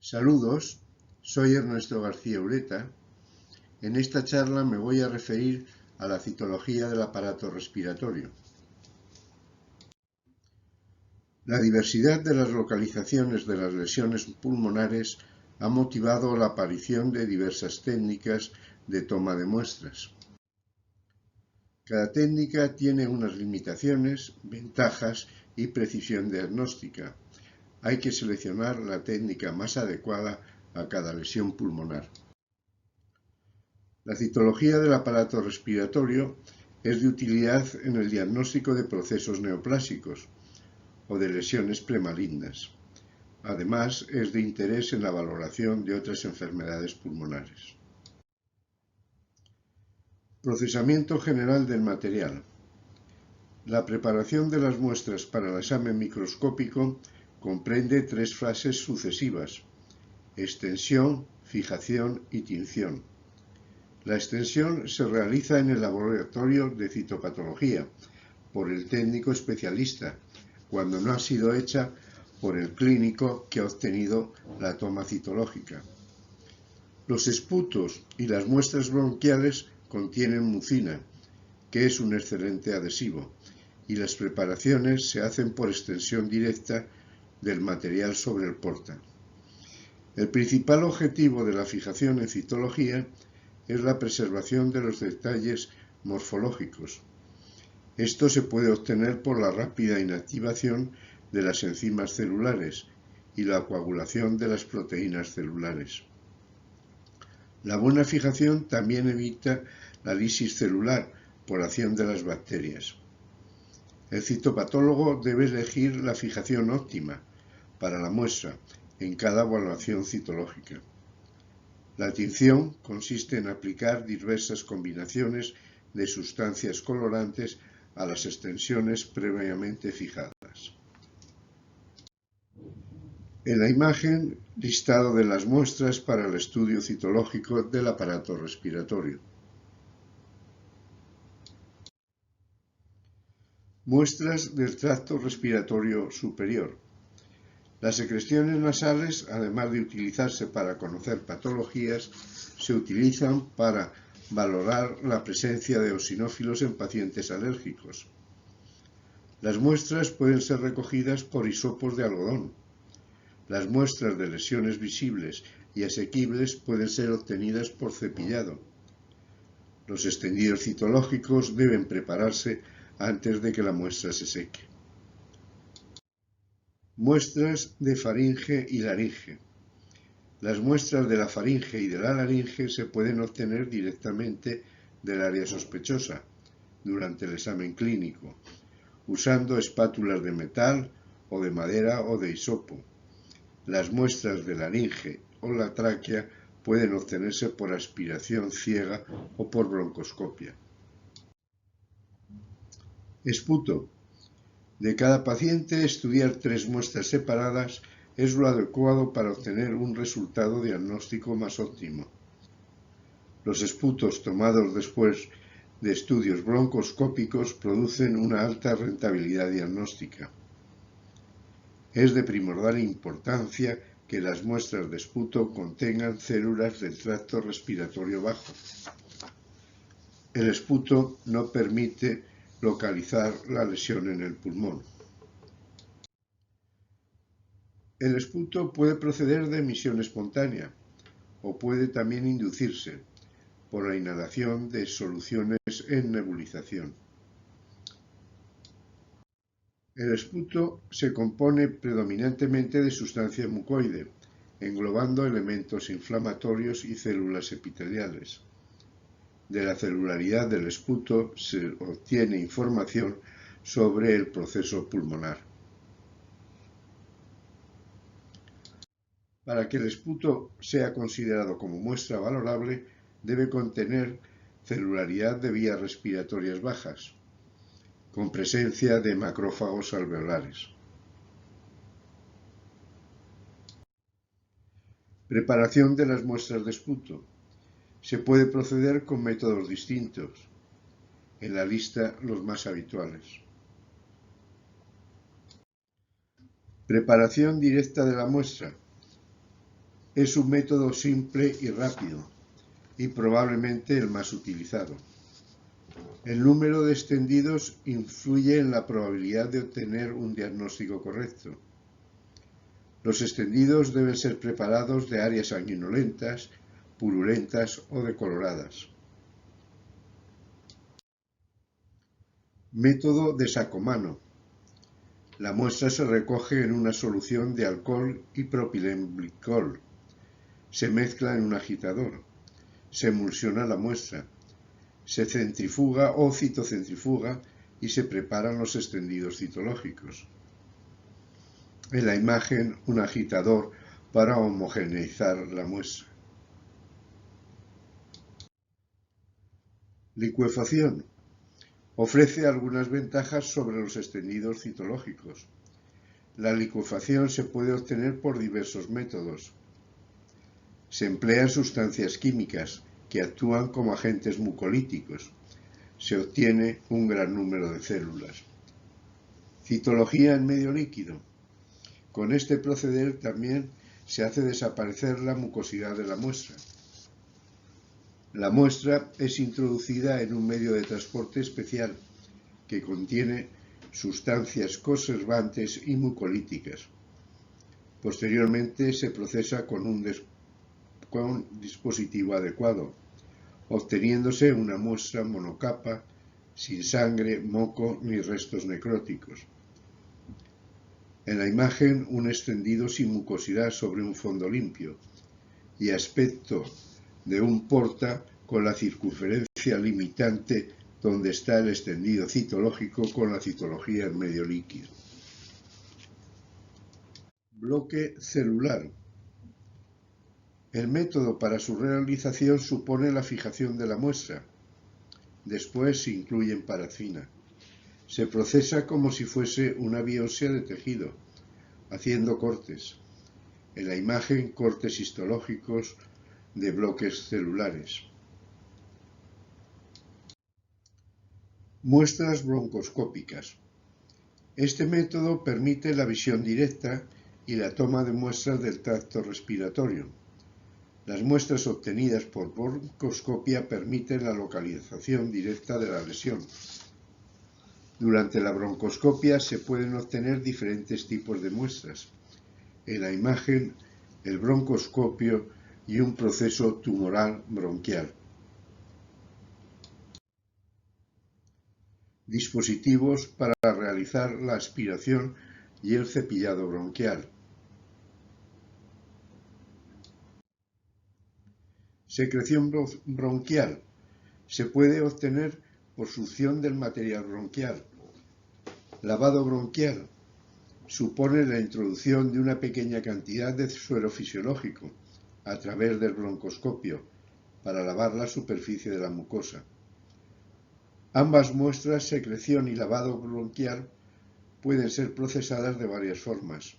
Saludos, soy Ernesto García Ureta. En esta charla me voy a referir a la citología del aparato respiratorio. La diversidad de las localizaciones de las lesiones pulmonares ha motivado la aparición de diversas técnicas de toma de muestras. Cada técnica tiene unas limitaciones, ventajas y precisión diagnóstica. Hay que seleccionar la técnica más adecuada a cada lesión pulmonar. La citología del aparato respiratorio es de utilidad en el diagnóstico de procesos neoplásicos o de lesiones premalignas. Además, es de interés en la valoración de otras enfermedades pulmonares. Procesamiento general del material. La preparación de las muestras para el examen microscópico comprende tres fases sucesivas: extensión, fijación y tinción. La extensión se realiza en el laboratorio de citopatología por el técnico especialista, cuando no ha sido hecha por el clínico que ha obtenido la toma citológica. Los esputos y las muestras bronquiales contienen mucina, que es un excelente adhesivo, y las preparaciones se hacen por extensión directa del material sobre el porta. El principal objetivo de la fijación en citología es la preservación de los detalles morfológicos. Esto se puede obtener por la rápida inactivación de las enzimas celulares y la coagulación de las proteínas celulares. La buena fijación también evita la lisis celular por acción de las bacterias. El citopatólogo debe elegir la fijación óptima para la muestra en cada evaluación citológica. La tinción consiste en aplicar diversas combinaciones de sustancias colorantes a las extensiones previamente fijadas. En la imagen, listado de las muestras para el estudio citológico del aparato respiratorio. Muestras del tracto respiratorio superior. Las secreciones nasales, además de utilizarse para conocer patologías, se utilizan para valorar la presencia de eosinófilos en pacientes alérgicos. Las muestras pueden ser recogidas por hisopos de algodón. Las muestras de lesiones visibles y asequibles pueden ser obtenidas por cepillado. Los extendidos citológicos deben prepararse antes de que la muestra se seque. Muestras de faringe y laringe. Las muestras de la faringe y de la laringe se pueden obtener directamente del área sospechosa durante el examen clínico, usando espátulas de metal o de madera o de hisopo. Las muestras de laringe o la tráquea pueden obtenerse por aspiración ciega o por broncoscopia. Esputo. De cada paciente, estudiar 3 muestras separadas es lo adecuado para obtener un resultado diagnóstico más óptimo. Los esputos tomados después de estudios broncoscópicos producen una alta rentabilidad diagnóstica. Es de primordial importancia que las muestras de esputo contengan células del tracto respiratorio bajo. El esputo no permite localizar la lesión en el pulmón. El esputo puede proceder de emisión espontánea o puede también inducirse por la inhalación de soluciones en nebulización. El esputo se compone predominantemente de sustancia mucoide, englobando elementos inflamatorios y células epiteliales. De la celularidad del esputo se obtiene información sobre el proceso pulmonar. Para que el esputo sea considerado como muestra valorable, debe contener celularidad de vías respiratorias bajas, con presencia de macrófagos alveolares. Preparación de las muestras de esputo. Se puede proceder con métodos distintos. En la lista los más habituales. Preparación directa de la muestra. Es un método simple y rápido, y probablemente el más utilizado. El número de extendidos influye en la probabilidad de obtener un diagnóstico correcto. Los extendidos deben ser preparados de áreas sanguinolentas, purulentas o decoloradas. Método de sacomano. La muestra se recoge en una solución de alcohol y propilenglicol. Se mezcla en un agitador. Se emulsiona la muestra. Se centrifuga o citocentrifuga y se preparan los extendidos citológicos. En la imagen, un agitador para homogeneizar la muestra. Licuefacción. Ofrece algunas ventajas sobre los extendidos citológicos. La licuefacción se puede obtener por diversos métodos. Se emplean sustancias químicas que actúan como agentes mucolíticos. Se obtiene un gran número de células. Citología en medio líquido. Con este proceder también se hace desaparecer la mucosidad de la muestra. La muestra es introducida en un medio de transporte especial que contiene sustancias conservantes y mucolíticas. Posteriormente se procesa con un dispositivo adecuado, obteniéndose una muestra monocapa, sin sangre, moco ni restos necróticos. En la imagen, un extendido sin mucosidad sobre un fondo limpio y aspecto de un porta con la circunferencia limitante donde está el extendido citológico con la citología en medio líquido. Bloque celular. El método para su realización supone la fijación de la muestra. Después se incluye en parafina. Se procesa como si fuese una biopsia de tejido, haciendo cortes. En la imagen, cortes histológicos de bloques celulares. Muestras broncoscópicas. Este método permite la visión directa y la toma de muestras del tracto respiratorio. Las muestras obtenidas por broncoscopia permiten la localización directa de la lesión. Durante la broncoscopia se pueden obtener diferentes tipos de muestras. En la imagen, el broncoscopio y un proceso tumoral bronquial. Dispositivos para realizar la aspiración y el cepillado bronquial. Secreción bronquial. Se puede obtener por succión del material bronquial. Lavado bronquial. Supone la introducción de una pequeña cantidad de suero fisiológico a través del broncoscopio para lavar la superficie de la mucosa. Ambas muestras, secreción y lavado bronquial, pueden ser procesadas de varias formas.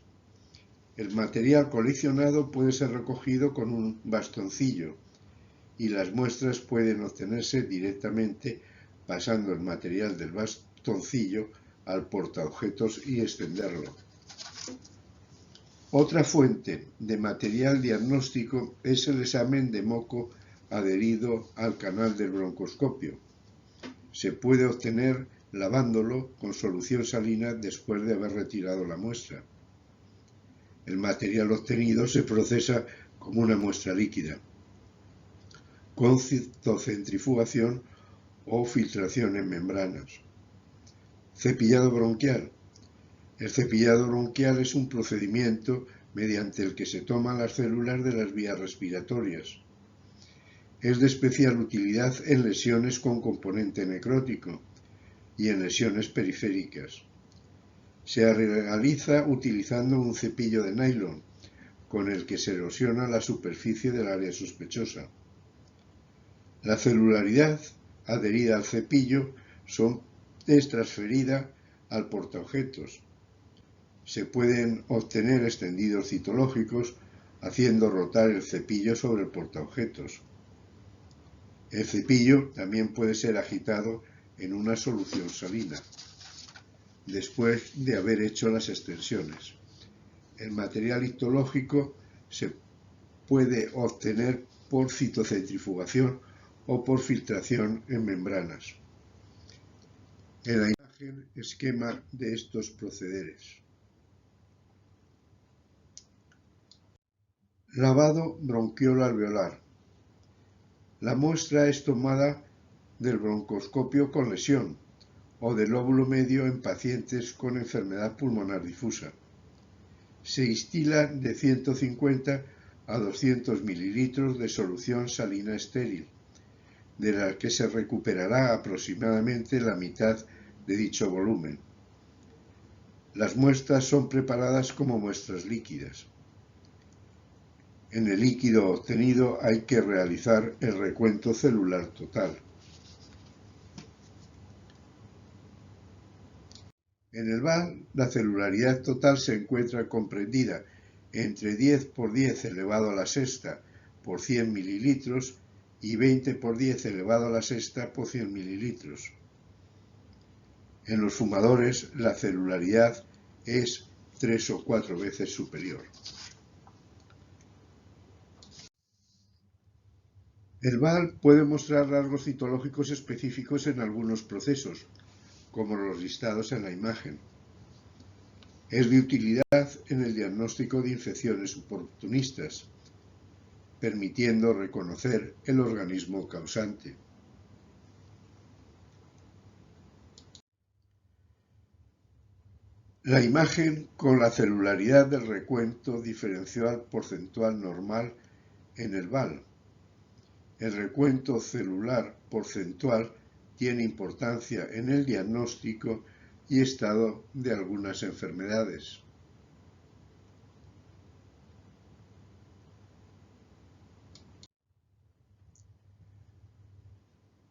El material coleccionado puede ser recogido con un bastoncillo y las muestras pueden obtenerse directamente pasando el material del bastoncillo al portaobjetos y extenderlo. Otra fuente de material diagnóstico es el examen de moco adherido al canal del broncoscopio. Se puede obtener lavándolo con solución salina después de haber retirado la muestra. El material obtenido se procesa como una muestra líquida, con citocentrifugación o filtración en membranas. Cepillado bronquial. El cepillado bronquial es un procedimiento mediante el que se toman las células de las vías respiratorias. Es de especial utilidad en lesiones con componente necrótico y en lesiones periféricas. Se realiza utilizando un cepillo de nylon, con el que se erosiona la superficie del área sospechosa. La celularidad adherida al cepillo es transferida al portaobjetos. Se pueden obtener extendidos citológicos haciendo rotar el cepillo sobre el portaobjetos. El cepillo también puede ser agitado en una solución salina, después de haber hecho las extensiones. El material histológico se puede obtener por citocentrifugación o por filtración en membranas. En la imagen, esquema de estos procederes. Lavado bronquiolo-alveolar. La muestra es tomada del broncoscopio con lesión o del lóbulo medio en pacientes con enfermedad pulmonar difusa. Se instila de 150 a 200 mililitros de solución salina estéril, de la que se recuperará aproximadamente la mitad de dicho volumen. Las muestras son preparadas como muestras líquidas. En el líquido obtenido hay que realizar el recuento celular total. En el VAL, la celularidad total se encuentra comprendida entre 10 por 10 elevado a la sexta por 100 mililitros y 20 por 10 elevado a la sexta por 100 mililitros. En los fumadores, la celularidad es 3 o 4 veces superior. El VAL puede mostrar rasgos citológicos específicos en algunos procesos, como los listados en la imagen. Es de utilidad en el diagnóstico de infecciones oportunistas, permitiendo reconocer el organismo causante. La imagen con la celularidad del recuento diferencial porcentual normal en el VAL. El recuento celular porcentual tiene importancia en el diagnóstico y estado de algunas enfermedades.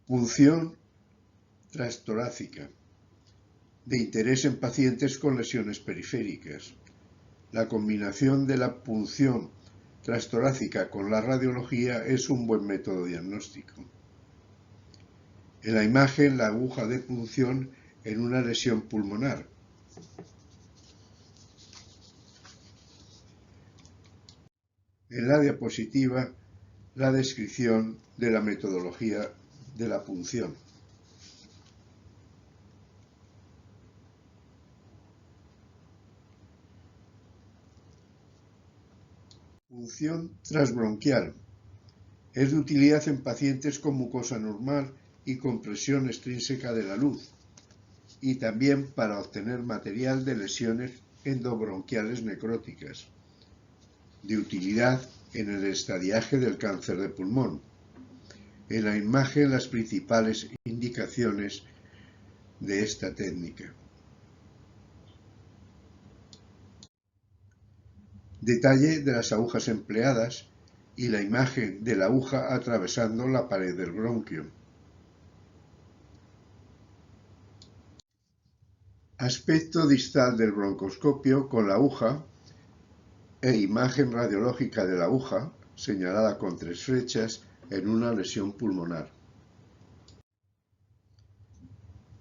Punción transtorácica. De interés en pacientes con lesiones periféricas. La combinación de la punción transtorácica con la radiología es un buen método diagnóstico. En la imagen, la aguja de punción en una lesión pulmonar. En la diapositiva, la descripción de la metodología de la punción. Punción transbronquial. Es de utilidad en pacientes con mucosa normal y con presión extrínseca de la luz, y también para obtener material de lesiones endobronquiales necróticas. De utilidad en el estadiaje del cáncer de pulmón. En la imagen, las principales indicaciones de esta técnica. Detalle de las agujas empleadas y la imagen de la aguja atravesando la pared del bronquio. Aspecto distal del broncoscopio con la aguja e imagen radiológica de la aguja, señalada con 3 flechas en una lesión pulmonar.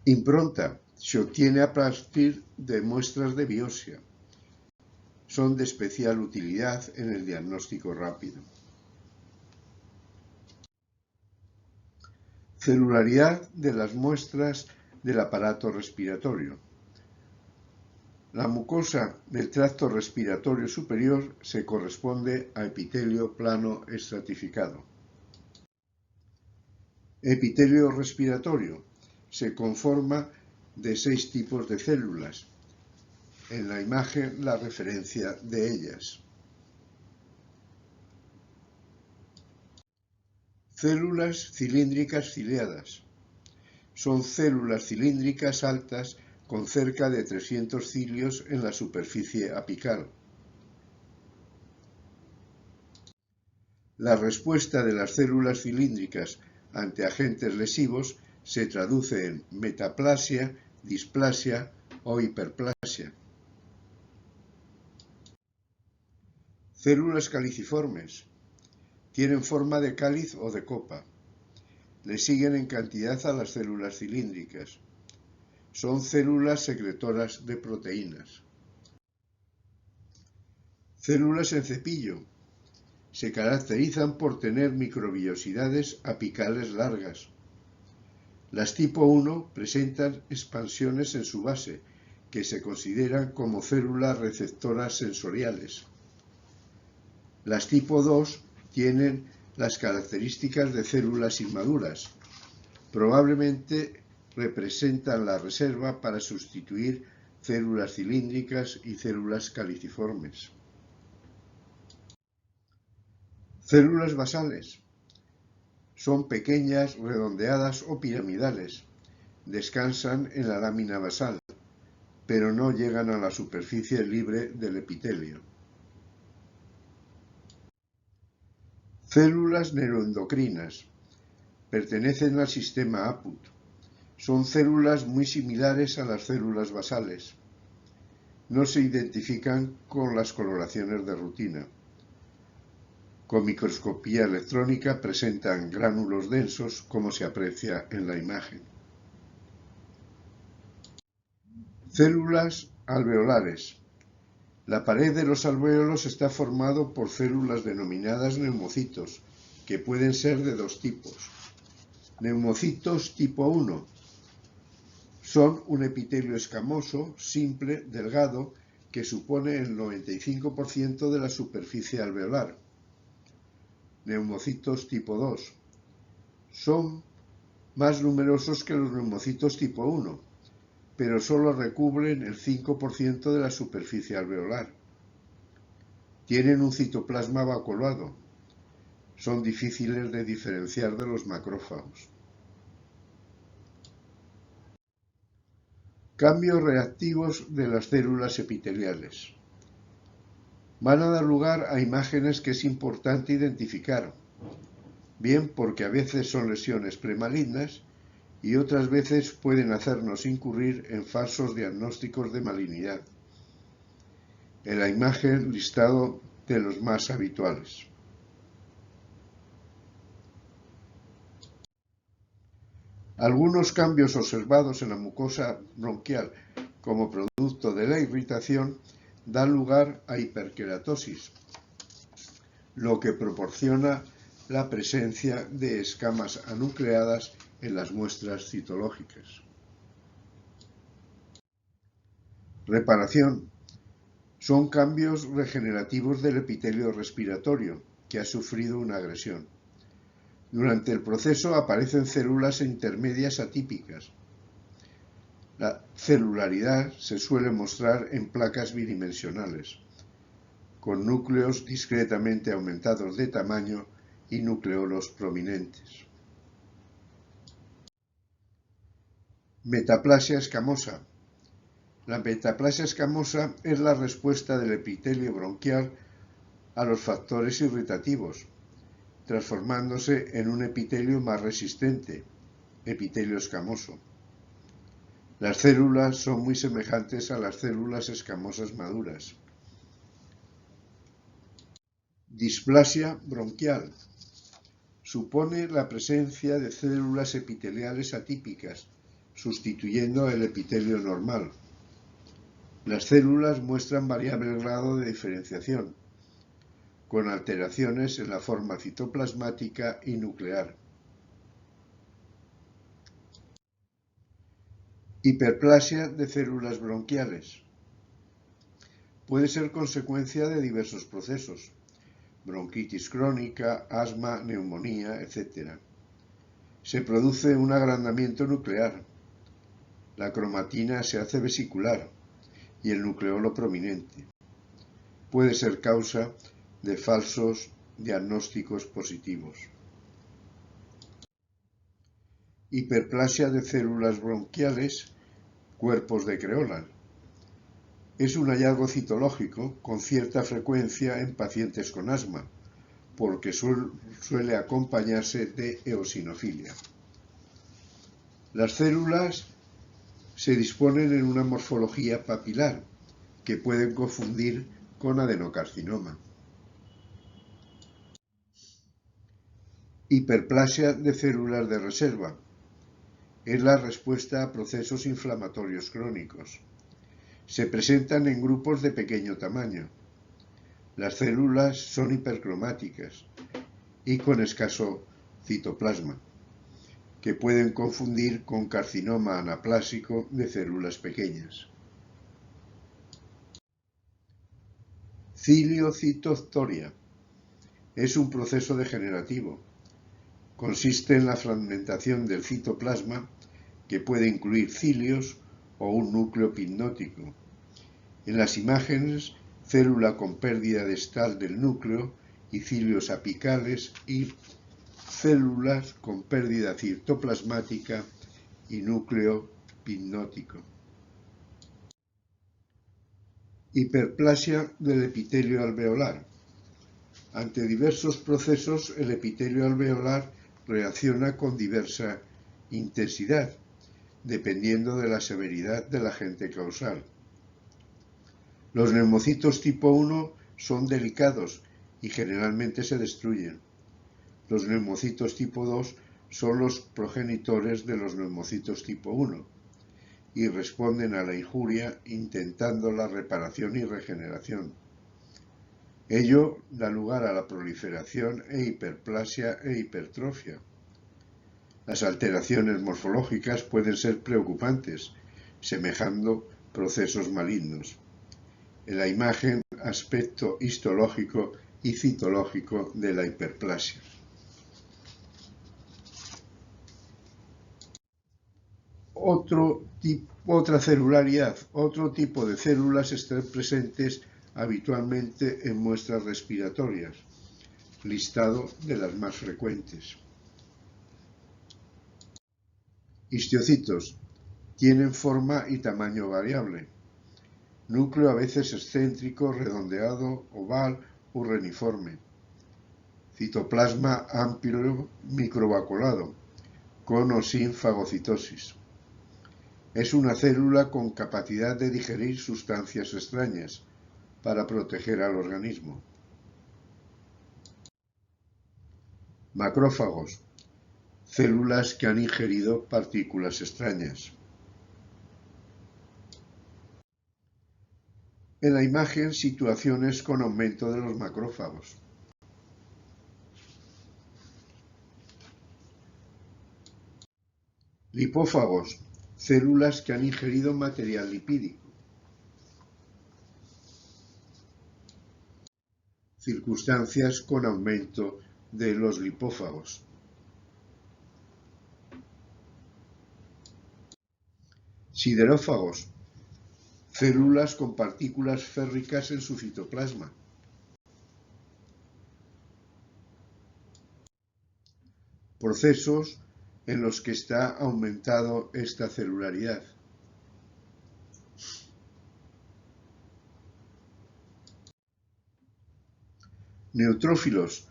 Impronta. Se obtiene a partir de muestras de biopsia. Son de especial utilidad en el diagnóstico rápido. Celularidad de las muestras del aparato respiratorio. La mucosa del tracto respiratorio superior se corresponde a epitelio plano estratificado. Epitelio respiratorio se conforma de 6 tipos de células. En la imagen, la referencia de ellas. Células cilíndricas ciliadas. Son células cilíndricas altas con cerca de 300 cilios en la superficie apical. La respuesta de las células cilíndricas ante agentes lesivos se traduce en metaplasia, displasia o hiperplasia. Células caliciformes. Tienen forma de cáliz o de copa. Le siguen en cantidad a las células cilíndricas. Son células secretoras de proteínas. Células en cepillo. Se caracterizan por tener microvillosidades apicales largas. Las tipo 1 presentan expansiones en su base, que se consideran como células receptoras sensoriales. Las tipo 2 tienen las características de células inmaduras. Probablemente representan la reserva para sustituir células cilíndricas y células caliciformes. Células basales. Son pequeñas, redondeadas o piramidales. Descansan en la lámina basal, pero no llegan a la superficie libre del epitelio. Células neuroendocrinas. Pertenecen al sistema APUT. Son células muy similares a las células basales. No se identifican con las coloraciones de rutina. Con microscopía electrónica presentan gránulos densos, como se aprecia en la imagen. Células alveolares. La pared de los alvéolos está formado por células denominadas neumocitos, que pueden ser de dos tipos. Neumocitos tipo 1. Son un epitelio escamoso, simple, delgado, que supone el 95% de la superficie alveolar. Neumocitos tipo 2. Son más numerosos que los neumocitos tipo 1, pero solo recubren el 5% de la superficie alveolar. Tienen un citoplasma vacuolado. Son difíciles de diferenciar de los macrófagos. Cambios reactivos de las células epiteliales. Van a dar lugar a imágenes que es importante identificar, bien porque a veces son lesiones premalignas y otras veces pueden hacernos incurrir en falsos diagnósticos de malignidad. En la imagen, listado de los más habituales. Algunos cambios observados en la mucosa bronquial como producto de la irritación dan lugar a hiperkeratosis, lo que proporciona la presencia de escamas anucleadas en las muestras citológicas. Reparación. Son cambios regenerativos del epitelio respiratorio que ha sufrido una agresión. Durante el proceso aparecen células intermedias atípicas. La celularidad se suele mostrar en placas bidimensionales, con núcleos discretamente aumentados de tamaño y nucleolos prominentes. Metaplasia escamosa. La metaplasia escamosa es la respuesta del epitelio bronquial a los factores irritativos, transformándose en un epitelio más resistente, epitelio escamoso. Las células son muy semejantes a las células escamosas maduras. Displasia bronquial. Supone la presencia de células epiteliales atípicas, sustituyendo el epitelio normal. Las células muestran variable grado de diferenciación, con alteraciones en la forma citoplasmática y nuclear. Hiperplasia de células bronquiales. Puede ser consecuencia de diversos procesos, bronquitis crónica, asma, neumonía, etc. Se produce un agrandamiento nuclear. La cromatina se hace vesicular y el nucleolo prominente. Puede ser causa de falsos diagnósticos positivos. Hiperplasia de células bronquiales, cuerpos de Creola. Es un hallazgo citológico con cierta frecuencia en pacientes con asma, porque suele acompañarse de eosinofilia. Las células se disponen en una morfología papilar, que pueden confundir con adenocarcinoma. Hiperplasia de células de reserva. Es la respuesta a procesos inflamatorios crónicos. Se presentan en grupos de pequeño tamaño. Las células son hipercromáticas y con escaso citoplasma, que pueden confundir con carcinoma anaplásico de células pequeñas. Ciliocitoctoria es un proceso degenerativo. Consiste en la fragmentación del citoplasma, que puede incluir cilios o un núcleo pnótico. En las imágenes, célula con pérdida distal del núcleo y cilios apicales y células con pérdida citoplasmática y núcleo pnótico. Hiperplasia del epitelio alveolar. Ante diversos procesos, el epitelio alveolar reacciona con diversa intensidad, dependiendo de la severidad del agente causal. Los neumocitos tipo 1 son delicados y generalmente se destruyen. Los neumocitos tipo 2 son los progenitores de los neumocitos tipo 1 y responden a la injuria intentando la reparación y regeneración. Ello da lugar a la proliferación e hiperplasia e hipertrofia. Las alteraciones morfológicas pueden ser preocupantes, semejando procesos malignos. En la imagen, aspecto histológico y citológico de la hiperplasia. Otra celularidad, otro tipo de células están presentes habitualmente en muestras respiratorias. Listado de las más frecuentes. Histiocitos. Tienen forma y tamaño variable. Núcleo a veces excéntrico, redondeado, oval o reniforme. Citoplasma amplio microvaculado, con o sin fagocitosis. Es una célula con capacidad de digerir sustancias extrañas para proteger al organismo. Macrófagos. Células que han ingerido partículas extrañas. En la imagen, situaciones con aumento de los macrófagos. Lipófagos. Células que han ingerido material lipídico. Circunstancias con aumento de los lipófagos. Siderófagos. Células con partículas férricas en su citoplasma. Procesos en los que está aumentado esta celularidad. Neutrófilos.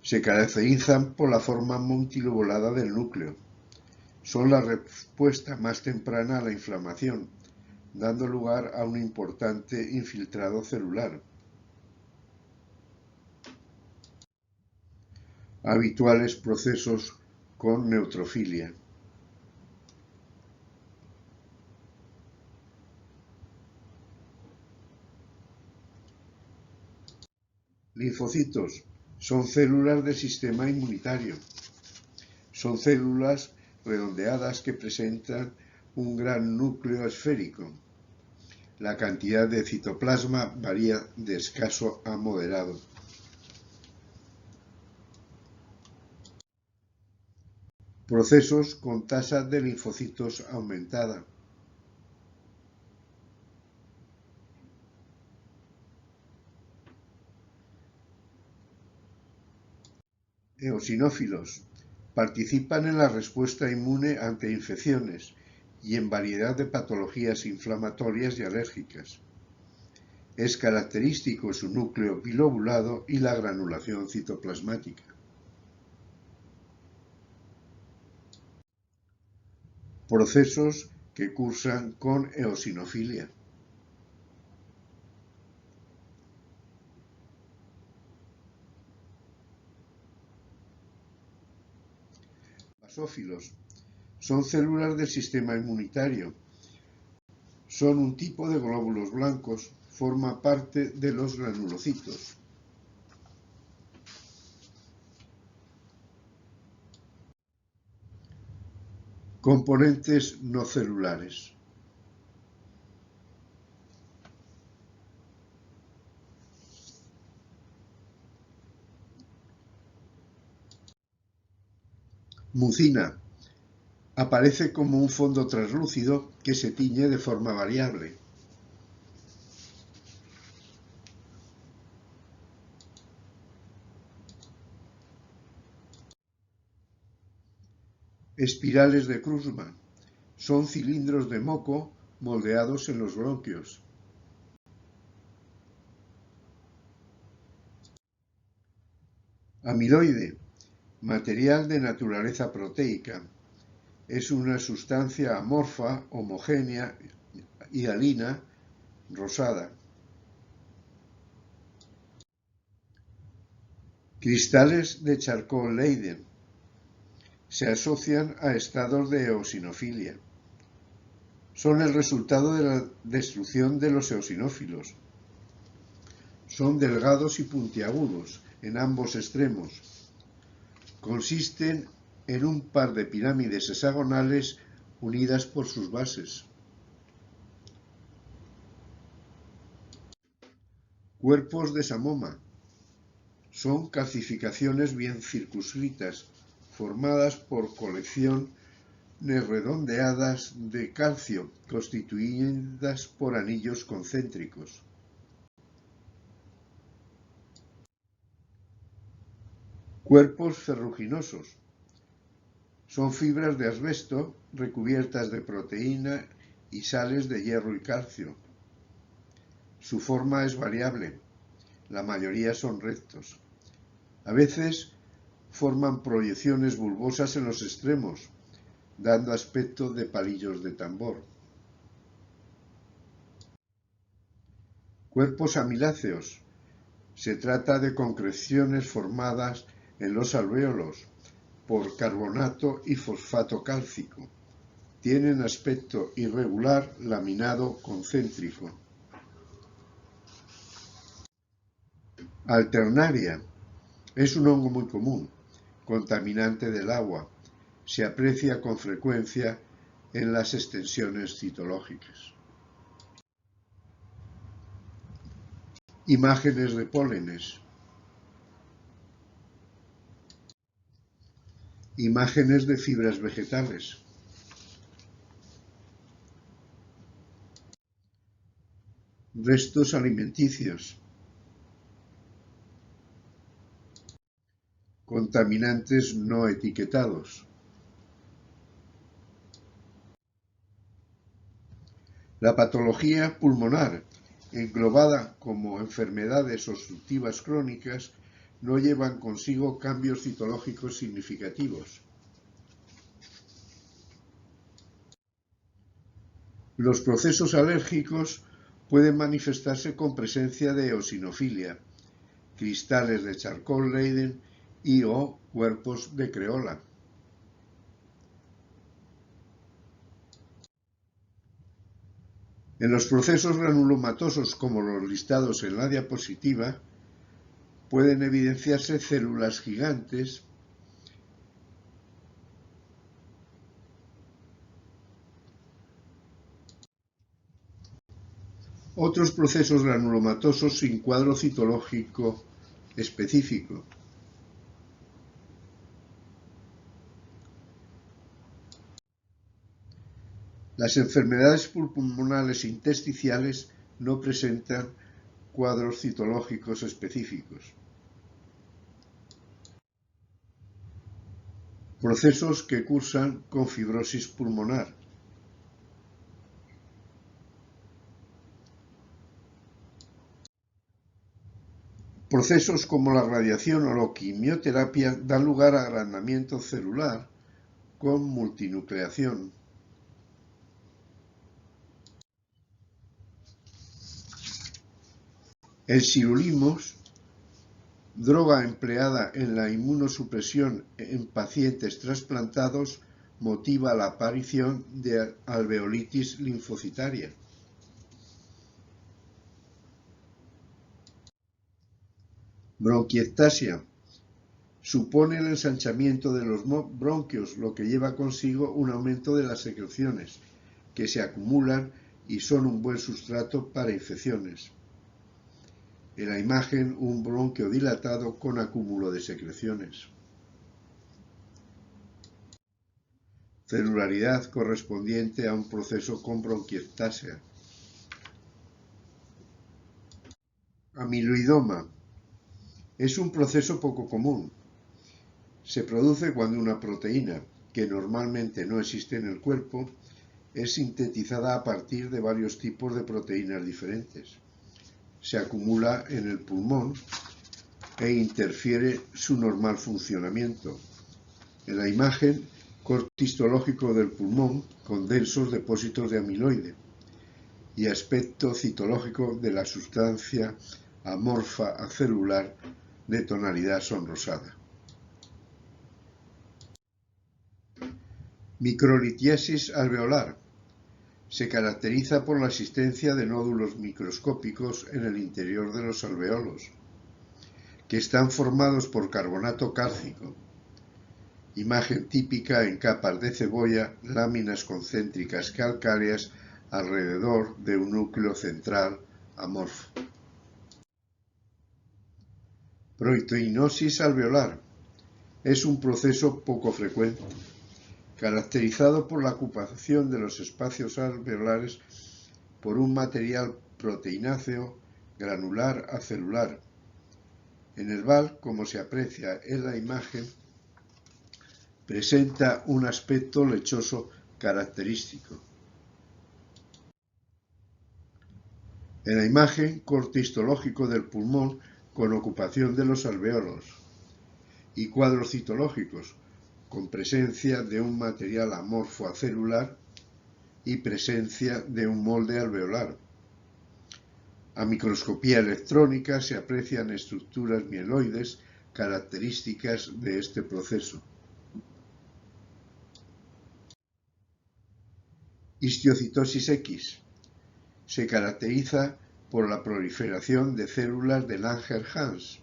Se caracterizan por la forma multilobulada del núcleo. Son la respuesta más temprana a la inflamación, dando lugar a un importante infiltrado celular. Habituales procesos con neutrofilia. Linfocitos. Son células del sistema inmunitario. Son células redondeadas que presentan un gran núcleo esférico. La cantidad de citoplasma varía de escaso a moderado. Procesos con tasa de linfocitos aumentada. Eosinófilos. Participan en la respuesta inmune ante infecciones y en variedad de patologías inflamatorias y alérgicas. Es característico su núcleo bilobulado y la granulación citoplasmática. Procesos que cursan con eosinofilia. Basófilos. Son células del sistema inmunitario. Son un tipo de glóbulos blancos forma parte de los granulocitos. Componentes no celulares. Mucina. Aparece como un fondo translúcido que se tiñe de forma variable. Espirales de Kruseman. Son cilindros de moco moldeados en los bronquios. Amiloide. Material de naturaleza proteica. Es una sustancia amorfa, homogénea, hialina, rosada. Cristales de Charcot-Leyden. Se asocian a estados de eosinofilia. Son el resultado de la destrucción de los eosinófilos. Son delgados y puntiagudos en ambos extremos. Consisten en un par de pirámides hexagonales unidas por sus bases. Cuerpos de Samoma. Son calcificaciones bien circunscritas, formadas por colecciones redondeadas de calcio, constituidas por anillos concéntricos. Cuerpos ferruginosos. Son fibras de asbesto recubiertas de proteína y sales de hierro y calcio. Su forma es variable. La mayoría son rectos. A veces forman proyecciones bulbosas en los extremos, dando aspecto de palillos de tambor. Cuerpos amiláceos. Se trata de concreciones formadas en los alvéolos por carbonato y fosfato cálcico. Tienen aspecto irregular, laminado, concéntrico. Alternaria. Es un hongo muy común, contaminante del agua. Se aprecia con frecuencia en las extensiones citológicas. Imágenes de pólenes. Imágenes de fibras vegetales. Restos alimenticios. Contaminantes no etiquetados. La patología pulmonar, englobada como enfermedades obstructivas crónicas, no llevan consigo cambios citológicos significativos. Los procesos alérgicos pueden manifestarse con presencia de eosinofilia, cristales de Charcot-Leyden y o cuerpos de creola. En los procesos granulomatosos como los listados en la diapositiva, pueden evidenciarse células gigantes otros procesos granulomatosos sin cuadro citológico específico. Las enfermedades pulmonales intersticiales no presentan cuadros citológicos específicos. Procesos que cursan con fibrosis pulmonar. Procesos como la radiación o la quimioterapia dan lugar a agrandamiento celular con multinucleación. El sirolimus, droga empleada en la inmunosupresión en pacientes trasplantados, motiva la aparición de alveolitis linfocitaria. Bronquiectasia. Supone el ensanchamiento de los bronquios, lo que lleva consigo un aumento de las secreciones, que se acumulan y son un buen sustrato para infecciones. En la imagen, un bronquio dilatado con acúmulo de secreciones. Celularidad correspondiente a un proceso con bronquiectasia. Amiloidoma. Es un proceso poco común. Se produce cuando una proteína, que normalmente no existe en el cuerpo, es sintetizada a partir de varios tipos de proteínas diferentes. Se acumula en el pulmón e interfiere su normal funcionamiento. En la imagen, corte histológico del pulmón con densos depósitos de amiloide y aspecto citológico de la sustancia amorfa acelular de tonalidad sonrosada. Microlitiasis alveolar. Se caracteriza por la existencia de nódulos microscópicos en el interior de los alveolos, que están formados por carbonato cálcico. Imagen típica en capas de cebolla, láminas concéntricas calcáreas alrededor de un núcleo central amorfo. Proteinosis alveolar. Es un proceso poco frecuente, caracterizado por la ocupación de los espacios alveolares por un material proteináceo granular acelular. En el VAL, como se aprecia en la imagen, presenta un aspecto lechoso característico. En la imagen, corte histológico del pulmón con ocupación de los alveolos y cuadros citológicos con presencia de un material amorfo acelular y presencia de un molde alveolar. A microscopía electrónica se aprecian estructuras mieloides características de este proceso. Histiocytosis X. Se caracteriza por la proliferación de células de Langerhans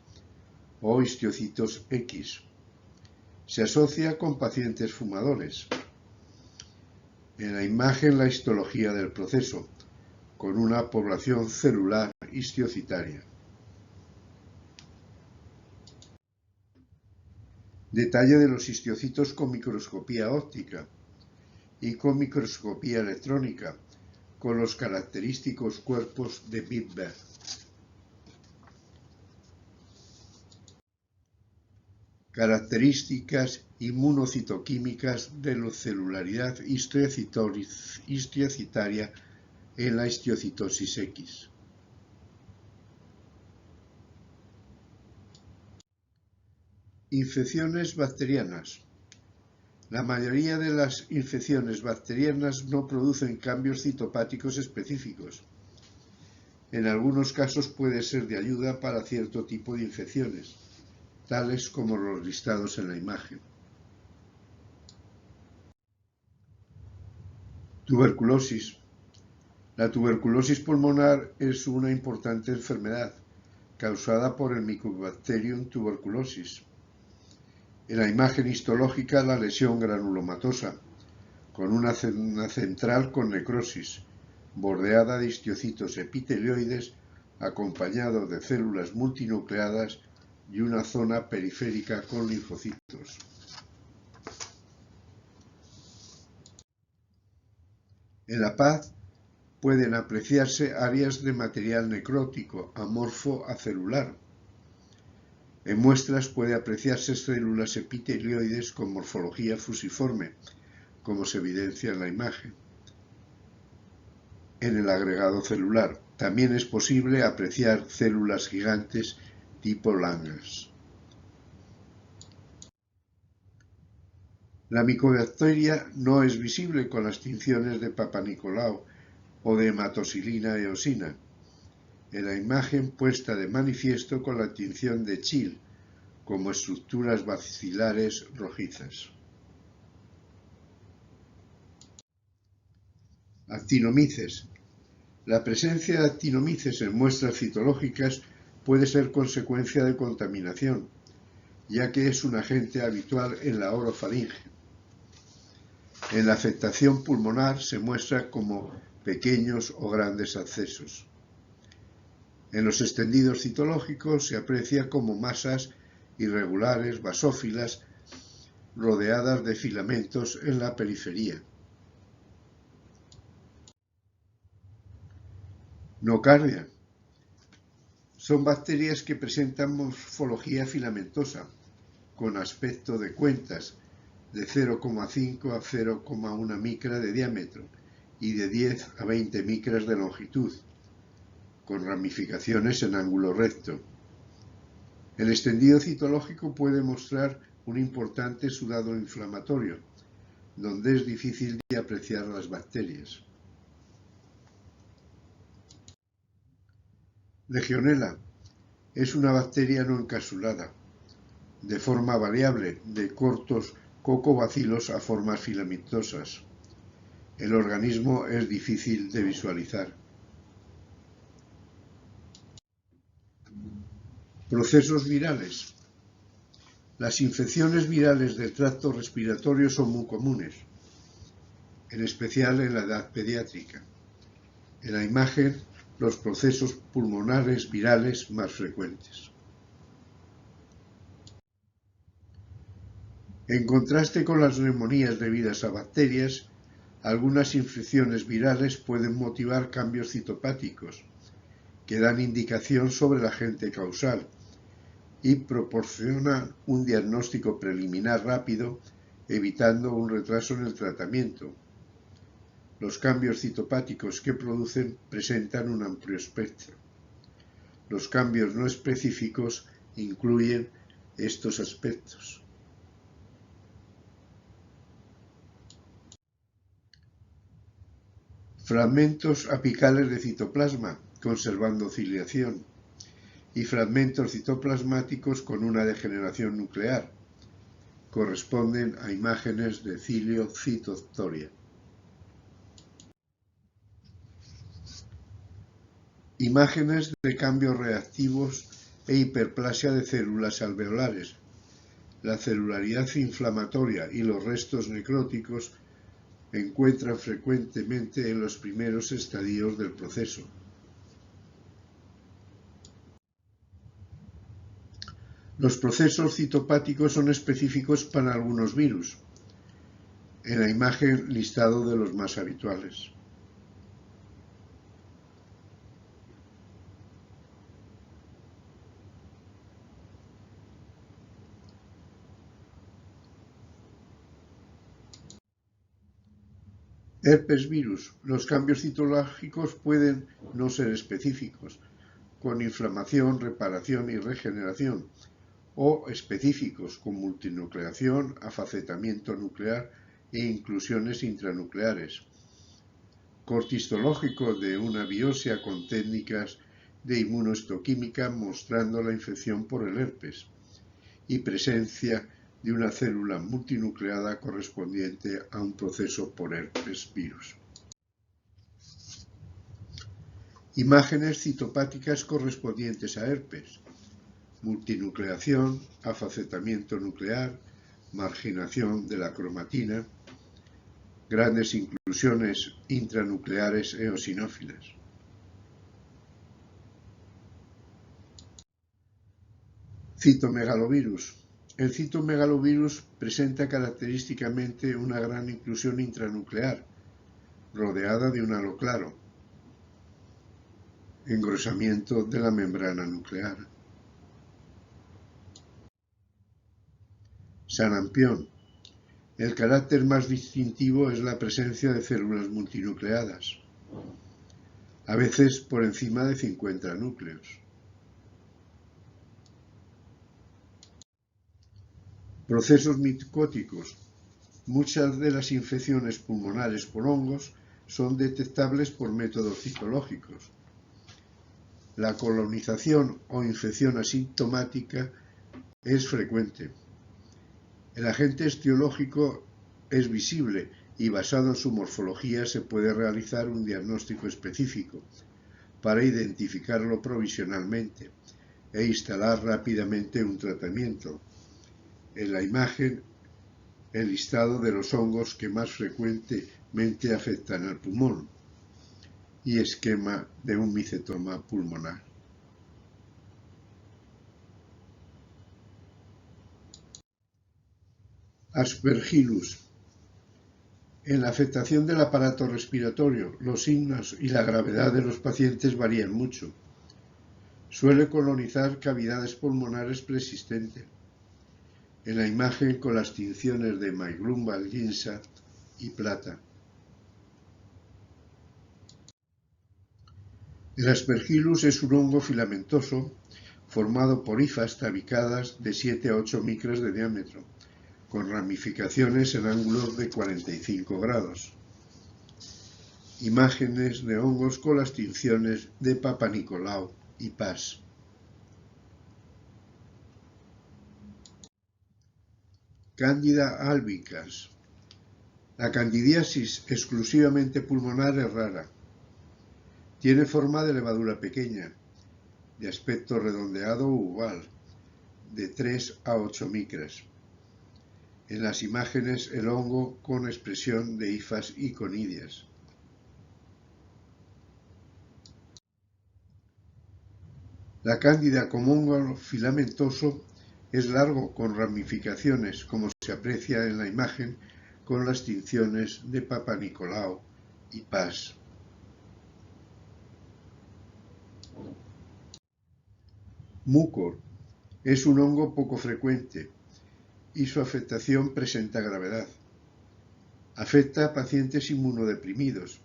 o histocitos X. Se asocia con pacientes fumadores. En la imagen, la histología del proceso, con una población celular histiocitaria. Detalle de los histiocitos con microscopía óptica y con microscopía electrónica, con los característicos cuerpos de Bidberg. Características inmunocitoquímicas de la celularidad histiocitaria en la histiocytosis X. Infecciones bacterianas. La mayoría de las infecciones bacterianas no producen cambios citopáticos específicos. En algunos casos puede ser de ayuda para cierto tipo de infecciones, tales como los listados en la imagen. Tuberculosis. La tuberculosis pulmonar es una importante enfermedad causada por el Mycobacterium tuberculosis. En la imagen histológica, la lesión granulomatosa, con una zona central con necrosis, bordeada de histiocitos epitelioides, acompañado de células multinucleadas y una zona periférica con linfocitos. En la paz pueden apreciarse áreas de material necrótico amorfo acelular. En muestras puede apreciarse células epitelioides con morfología fusiforme, como se evidencia en la imagen. En el agregado celular también es posible apreciar células gigantes tipo Langhans. La micobacteria no es visible con las tinciones de Papanicolau o de hematoxilina eosina. En la imagen puesta de manifiesto con la tinción de Chill, como estructuras bacilares rojizas. Actinomyces. La presencia de actinomyces en muestras citológicas puede ser consecuencia de contaminación, ya que es un agente habitual en la orofaringe. En la afectación pulmonar se muestra como pequeños o grandes abscesos. En los extendidos citológicos se aprecia como masas irregulares, basófilas, rodeadas de filamentos en la periferia. Nocardia. Son bacterias que presentan morfología filamentosa, con aspecto de cuentas de 0,5 a 0,1 micra de diámetro y de 10 a 20 micras de longitud, con ramificaciones en ángulo recto. El extendido citológico puede mostrar un importante sudado inflamatorio, donde es difícil de apreciar las bacterias. Legionella es una bacteria no encapsulada, de forma variable, de cortos cocobacilos a formas filamentosas. El organismo es difícil de visualizar. Procesos virales. Las infecciones virales del tracto respiratorio son muy comunes, en especial en la edad pediátrica. En la imagen, los procesos pulmonares virales más frecuentes. En contraste con las neumonías debidas a bacterias, algunas infecciones virales pueden motivar cambios citopáticos, que dan indicación sobre el agente causal y proporcionan un diagnóstico preliminar rápido, evitando un retraso en el tratamiento. Los cambios citopáticos que producen presentan un amplio espectro. Los cambios no específicos incluyen estos aspectos. Fragmentos apicales de citoplasma, conservando ciliación, y fragmentos citoplasmáticos con una degeneración nuclear. Corresponden a imágenes de ciliocitostoria. Imágenes de cambios reactivos e hiperplasia de células alveolares. La celularidad inflamatoria y los restos necróticos encuentran frecuentemente en los primeros estadios del proceso. Los procesos citopáticos son específicos para algunos virus. En la imagen, listado de los más habituales. Herpes virus. Los cambios citológicos pueden no ser específicos, con inflamación, reparación y regeneración, o específicos, con multinucleación, afacetamiento nuclear e inclusiones intranucleares. Cortistológico de una biopsia con técnicas de inmunohistoquímica mostrando la infección por el herpes y presencia de una célula multinucleada correspondiente a un proceso por herpes virus. Imágenes citopáticas correspondientes a herpes. Multinucleación, afacetamiento nuclear, marginación de la cromatina, grandes inclusiones intranucleares eosinófilas. Citomegalovirus. El citomegalovirus presenta característicamente una gran inclusión intranuclear, rodeada de un halo claro. Engrosamiento de la membrana nuclear. Sarampión. El carácter más distintivo es la presencia de células multinucleadas, a veces por encima de 50 núcleos. Procesos micóticos. Muchas de las infecciones pulmonares por hongos son detectables por métodos citológicos. La colonización o infección asintomática es frecuente. El agente etiológico es visible y basado en su morfología se puede realizar un diagnóstico específico para identificarlo provisionalmente, e instalar rápidamente un tratamiento. En la imagen, el listado de los hongos que más frecuentemente afectan al pulmón y esquema de un micetoma pulmonar. Aspergillus. En la afectación del aparato respiratorio, los signos y la gravedad de los pacientes varían mucho. Suele colonizar cavidades pulmonares preexistentes. En la imagen con las tinciones de Myglum valginsa y plata. El Aspergillus es un hongo filamentoso formado por hifas tabicadas de 7 a 8 micras de diámetro, con ramificaciones en ángulos de 45 grados. Imágenes de hongos con las tinciones de Papanicolau y Paz. Cándida albicans. La candidiasis exclusivamente pulmonar es rara. Tiene forma de levadura pequeña, de aspecto redondeado u oval, de 3 a 8 micras. En las imágenes el hongo con expresión de hifas y conidias. La cándida como hongo filamentoso es largo con ramificaciones, como se aprecia en la imagen con las tinciones de Papanicolau y Paz. Mucor es un hongo poco frecuente y su afectación presenta gravedad. Afecta a pacientes inmunodeprimidos.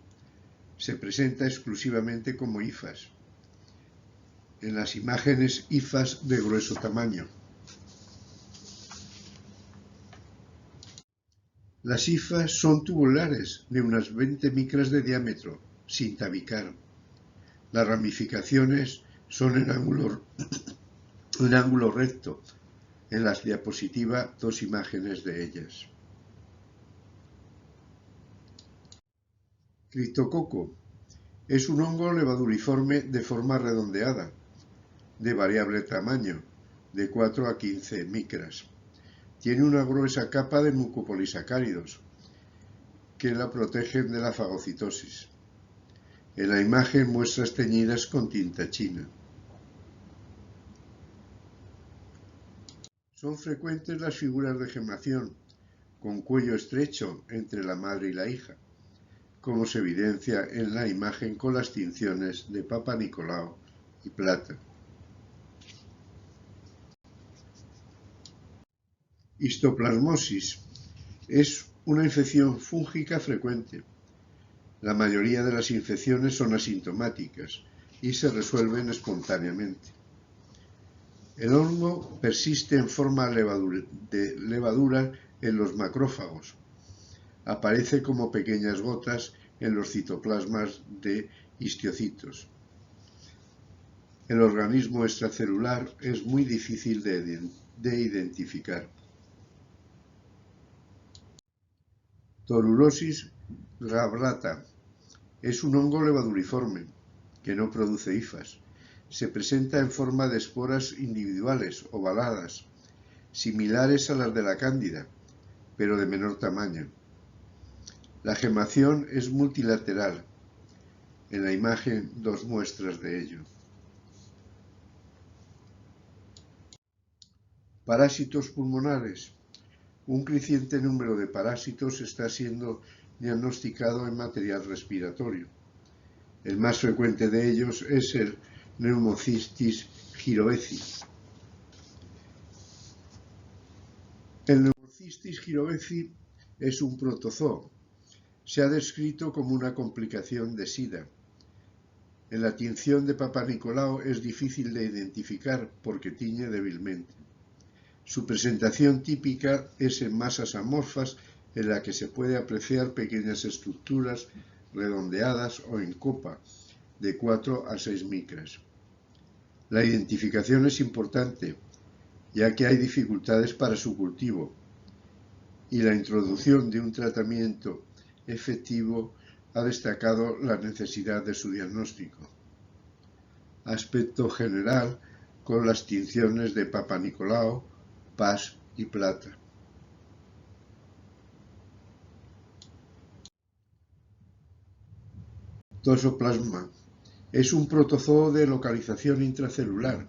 Se presenta exclusivamente como hifas. En las imágenes, hifas de grueso tamaño. Las hifas son tubulares, de unas 20 micras de diámetro, sin tabicar. Las ramificaciones son en ángulo recto. En las diapositivas, dos imágenes de ellas. Criptococo es un hongo levaduriforme de forma redondeada, de variable tamaño, de 4 a 15 micras. Tiene una gruesa capa de mucopolisacáridos que la protegen de la fagocitosis. En la imagen muestras teñidas con tinta china. Son frecuentes las figuras de gemación, con cuello estrecho entre la madre y la hija, como se evidencia en la imagen con las tinciones de Papanicolau y plata. Histoplasmosis es una infección fúngica frecuente. La mayoría de las infecciones son asintomáticas y se resuelven espontáneamente. El hongo persiste en forma de levadura en los macrófagos. Aparece como pequeñas gotas en los citoplasmas de histiocitos. El organismo extracelular es muy difícil de identificar. Torulosis glabrata es un hongo levaduriforme que no produce hifas. Se presenta en forma de esporas individuales, ovaladas, similares a las de la cándida, pero de menor tamaño. La gemación es multilateral. En la imagen, dos muestras de ello. Parásitos pulmonares. Un creciente número de parásitos está siendo diagnosticado en material respiratorio. El más frecuente de ellos es el Pneumocystis jirovecii. El Pneumocystis jirovecii es un protozoo. Se ha descrito como una complicación de SIDA. En la tinción de Papanicolau es difícil de identificar porque tiñe débilmente. Su presentación típica es en masas amorfas en la que se puede apreciar pequeñas estructuras redondeadas o en copa de 4 a 6 micras. La identificación es importante, ya que hay dificultades para su cultivo, y la introducción de un tratamiento efectivo ha destacado la necesidad de su diagnóstico. Aspecto general con las tinciones de Papa Nicolau, Paz y Plata. Toxoplasma es un protozoo de localización intracelular.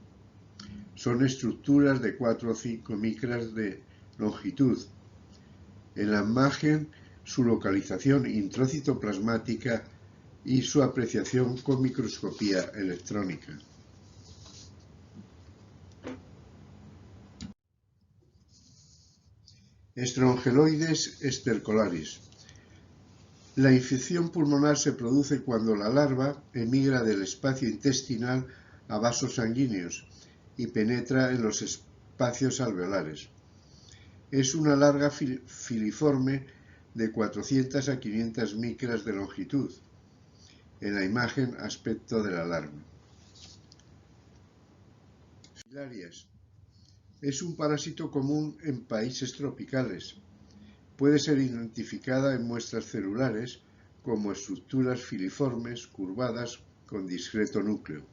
Son estructuras de 4 o 5 micras de longitud. En la imagen, su localización intracitoplasmática y su apreciación con microscopía electrónica. Strongyloides stercolaris. La infección pulmonar se produce cuando la larva emigra del espacio intestinal a vasos sanguíneos y penetra en los espacios alveolares. Es una larga filiforme de 400 a 500 micras de longitud. En la imagen, aspecto de la larva. Filarias. Es un parásito común en países tropicales. Puede ser identificada en muestras celulares como estructuras filiformes curvadas con discreto núcleo.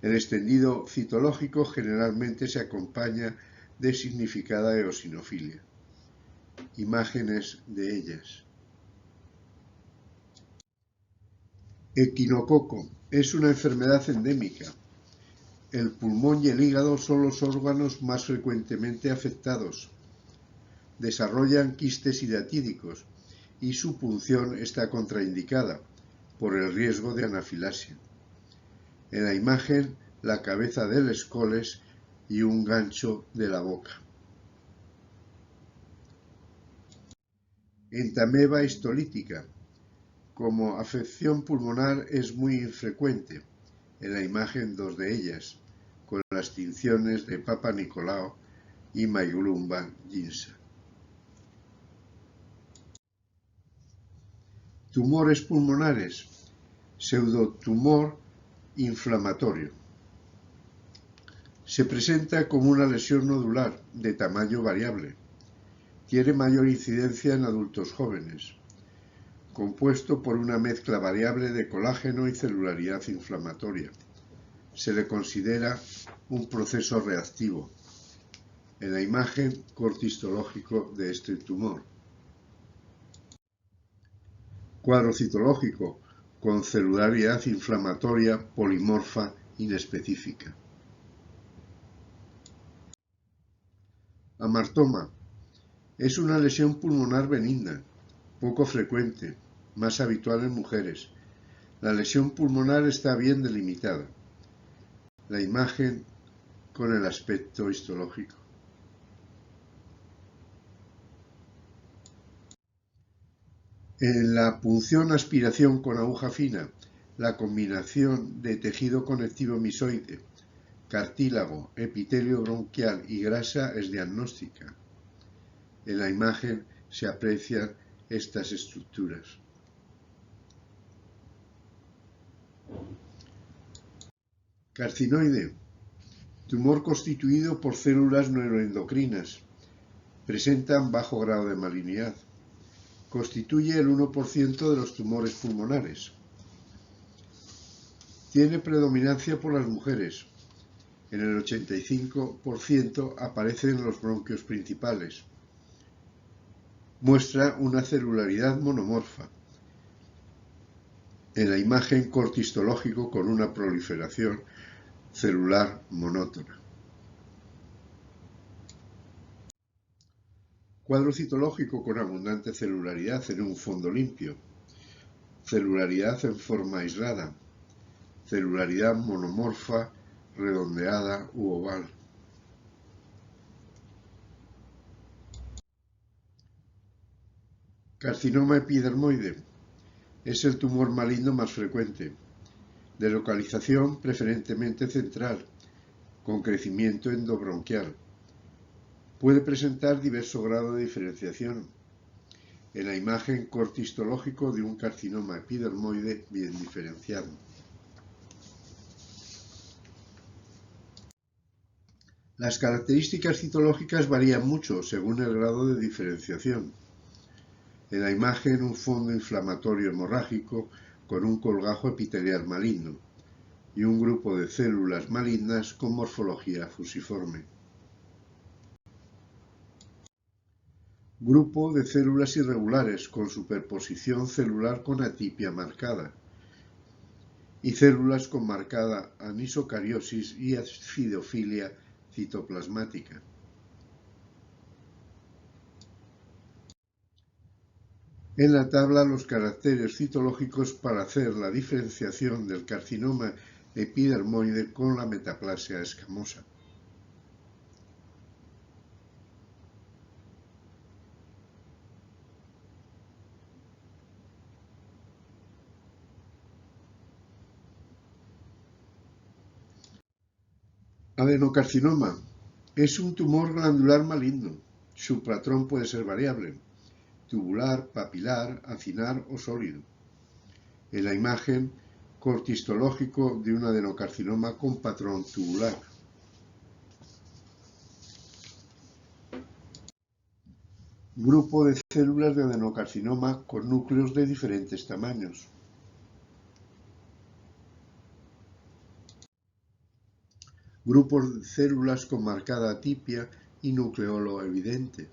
El extendido citológico generalmente se acompaña de significada eosinofilia. Imágenes de ellas. Equinococo es una enfermedad endémica. El pulmón y el hígado son los órganos más frecuentemente afectados. Desarrollan quistes hidatídicos y su punción está contraindicada por el riesgo de anafilaxia. En la imagen, la cabeza del escoles y un gancho de la boca. Entamoeba histolítica. Como afección pulmonar es muy infrecuente. En la imagen, 2 de ellas, con las tinciones de Papa Nicolau y Myglumba ginsa. Tumores pulmonares. Pseudotumor inflamatorio. Se presenta como una lesión nodular de tamaño variable. Tiene mayor incidencia en adultos jóvenes. Compuesto por una mezcla variable de colágeno y celularidad inflamatoria. Se le considera un proceso reactivo. En la imagen, corte histológico de este tumor. Cuadro citológico con celularidad inflamatoria polimorfa inespecífica. Amartoma. Es una lesión pulmonar benigna, poco frecuente, más habitual en mujeres. La lesión pulmonar está bien delimitada. La imagen con el aspecto histológico. En la punción-aspiración con aguja fina, la combinación de tejido conectivo misoide, cartílago, epitelio bronquial y grasa es diagnóstica. En la imagen se aprecian estas estructuras. Carcinoide. Tumor constituido por células neuroendocrinas. Presentan bajo grado de malignidad. Constituye el 1% de los tumores pulmonares. Tiene predominancia por las mujeres. En el 85% aparecen en los bronquios principales. Muestra una celularidad monomorfa. En la imagen, corte histológico con una proliferación celular monótona. Cuadro citológico con abundante celularidad en un fondo limpio. Celularidad en forma aislada. Celularidad monomorfa, redondeada u oval. Carcinoma epidermoide. Es el tumor maligno más frecuente. De localización preferentemente central, con crecimiento endobronquial. Puede presentar diverso grado de diferenciación. En la imagen, corte histológico de un carcinoma epidermoide bien diferenciado. Las características citológicas varían mucho según el grado de diferenciación. En la imagen, un fondo inflamatorio hemorrágico con un colgajo epitelial maligno. y un grupo de células malignas con morfología fusiforme. Grupo de células irregulares con superposición celular con atipia marcada y células con marcada anisocariosis y acidofilia citoplasmática. En la tabla los caracteres citológicos para hacer la diferenciación del carcinoma epidermoide con la metaplasia escamosa. Adenocarcinoma es un tumor glandular maligno. Su patrón puede ser variable: tubular, papilar, acinar o sólido. En la imagen, corte histológico de un adenocarcinoma con patrón tubular. Grupo de células de adenocarcinoma con núcleos de diferentes tamaños. Grupos de células con marcada atipia y nucleolo evidente.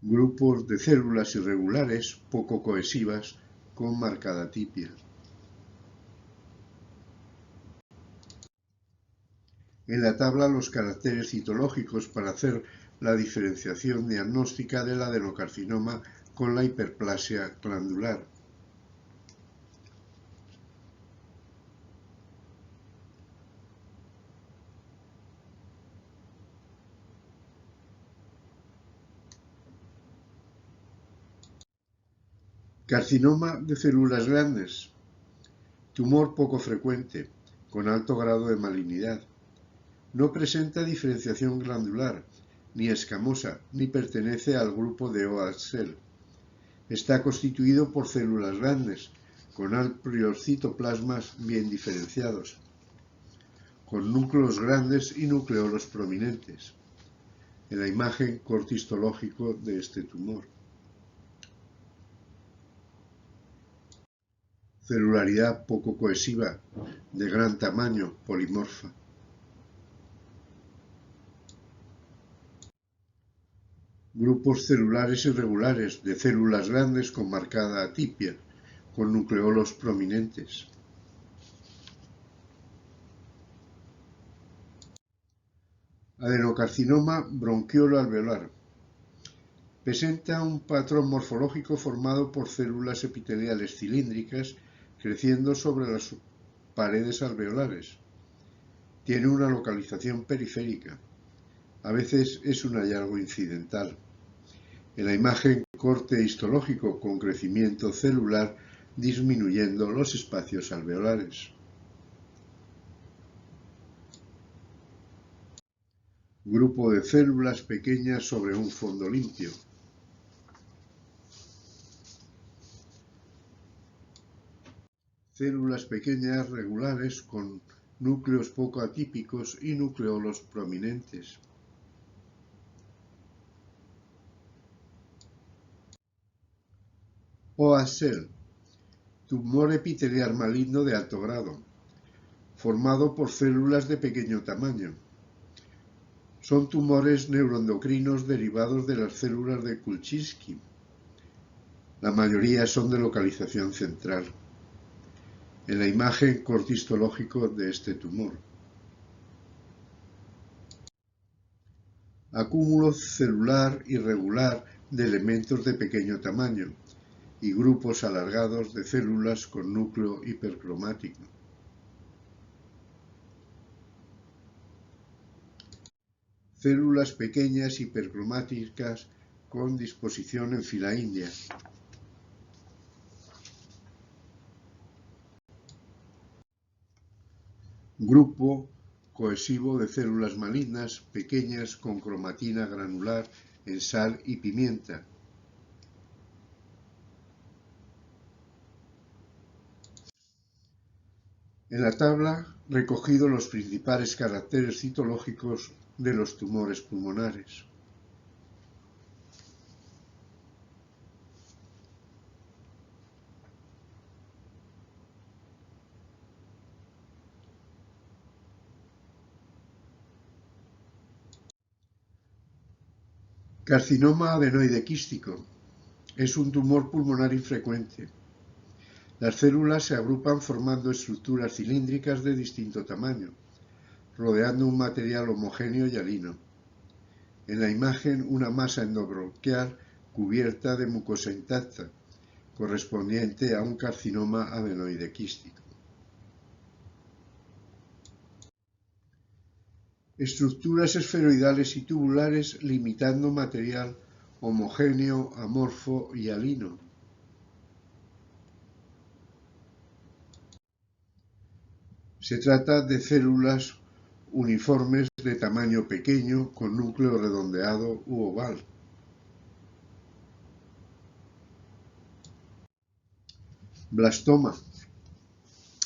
Grupos de células irregulares, poco cohesivas, con marcada atipia. En la tabla los caracteres citológicos para hacer la diferenciación diagnóstica del adenocarcinoma con la hiperplasia glandular. Carcinoma de células grandes. Tumor poco frecuente, con alto grado de malignidad. No presenta diferenciación glandular, ni escamosa, ni pertenece al grupo de OASL. Está constituido por células grandes, con amplios citoplasmas bien diferenciados, con núcleos grandes y nucleolos prominentes. En la imagen, corte histológico de este tumor. Celularidad poco cohesiva, de gran tamaño, polimorfa. Grupos celulares irregulares de células grandes con marcada atipia, con nucleolos prominentes. Adenocarcinoma bronquiolo-alveolar. Presenta un patrón morfológico formado por células epiteliales cilíndricas creciendo sobre las paredes alveolares. Tiene una localización periférica. A veces es un hallazgo incidental. En la imagen, corte histológico con crecimiento celular disminuyendo los espacios alveolares. Grupo de células pequeñas sobre un fondo limpio. Células pequeñas regulares con núcleos poco atípicos y nucleolos prominentes. OASL, tumor epitelial maligno de alto grado, formado por células de pequeño tamaño. Son tumores neuroendocrinos derivados de las células de Kulczynski. La mayoría son de localización central. En la imagen, corte histológico de este tumor. Acúmulo celular irregular de elementos de pequeño tamaño y grupos alargados de células con núcleo hipercromático. Células pequeñas hipercromáticas con disposición en fila india. Grupo cohesivo de células malignas pequeñas con cromatina granular en sal y pimienta. En la tabla, recogido los principales caracteres citológicos de los tumores pulmonares. Carcinoma adenoide quístico. Es un tumor pulmonar infrecuente. Las células se agrupan formando estructuras cilíndricas de distinto tamaño, rodeando un material homogéneo y halino. En la imagen, una masa endobronquial cubierta de mucosa intacta, correspondiente a un carcinoma adenoide quístico. Estructuras esferoidales y tubulares limitando material homogéneo, amorfo y halino. Se trata de células uniformes de tamaño pequeño con núcleo redondeado u oval. Blastoma.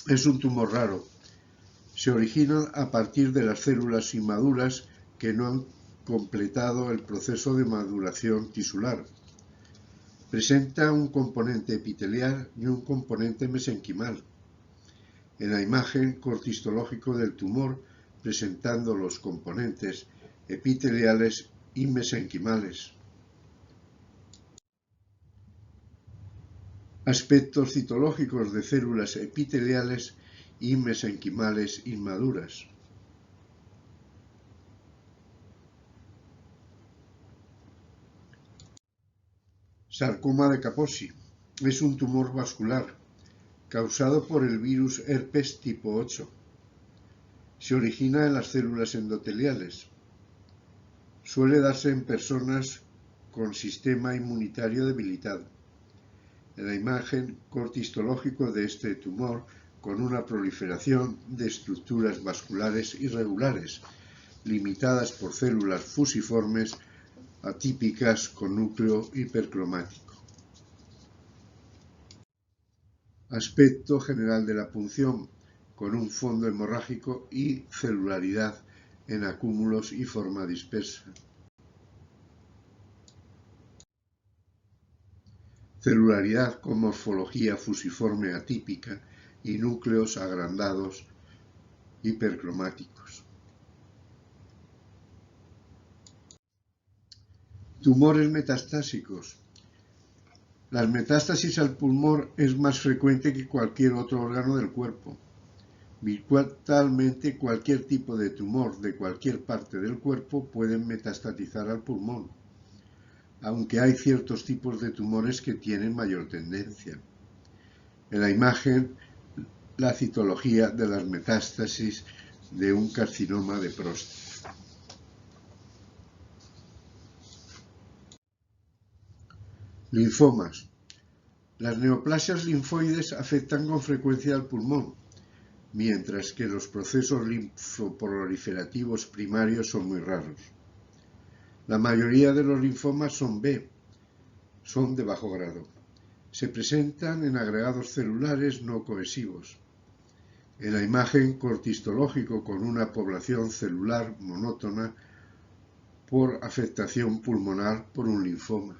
Es un tumor raro. Se origina a partir de las células inmaduras que no han completado el proceso de maduración tisular. Presenta un componente epitelial y un componente mesenquimal. En la imagen, cortistológico del tumor, presentando los componentes epiteliales y mesenquimales. Aspectos citológicos de células epiteliales y mesenquimales inmaduras. Sarcoma de Kaposi. Es un tumor vascular causado por el virus herpes tipo 8. Se origina en las células endoteliales. Suele darse en personas con sistema inmunitario debilitado. En la imagen, corte histológico de este tumor con una proliferación de estructuras vasculares irregulares, limitadas por células fusiformes atípicas con núcleo hipercromático. Aspecto general de la punción, con un fondo hemorrágico y celularidad en acúmulos y forma dispersa. Celularidad con morfología fusiforme atípica y núcleos agrandados hipercromáticos. Tumores metastásicos. Las metástasis al pulmón es más frecuente que cualquier otro órgano del cuerpo. Virtualmente cualquier tipo de tumor de cualquier parte del cuerpo puede metastatizar al pulmón, aunque hay ciertos tipos de tumores que tienen mayor tendencia. En la imagen, la citología de las metástasis de un carcinoma de próstata. Linfomas. Las neoplasias linfoides afectan con frecuencia al pulmón, mientras que los procesos linfoproliferativos primarios son muy raros. La mayoría de los linfomas son B, son de bajo grado. Se presentan en agregados celulares no cohesivos. En la imagen, corte histológico con una población celular monótona por afectación pulmonar por un linfoma.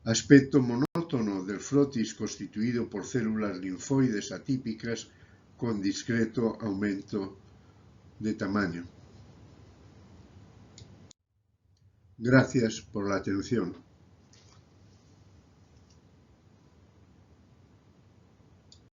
Aspecto monótono del frotis constituido por células linfoides atípicas con discreto aumento de tamaño. Gracias por la atención.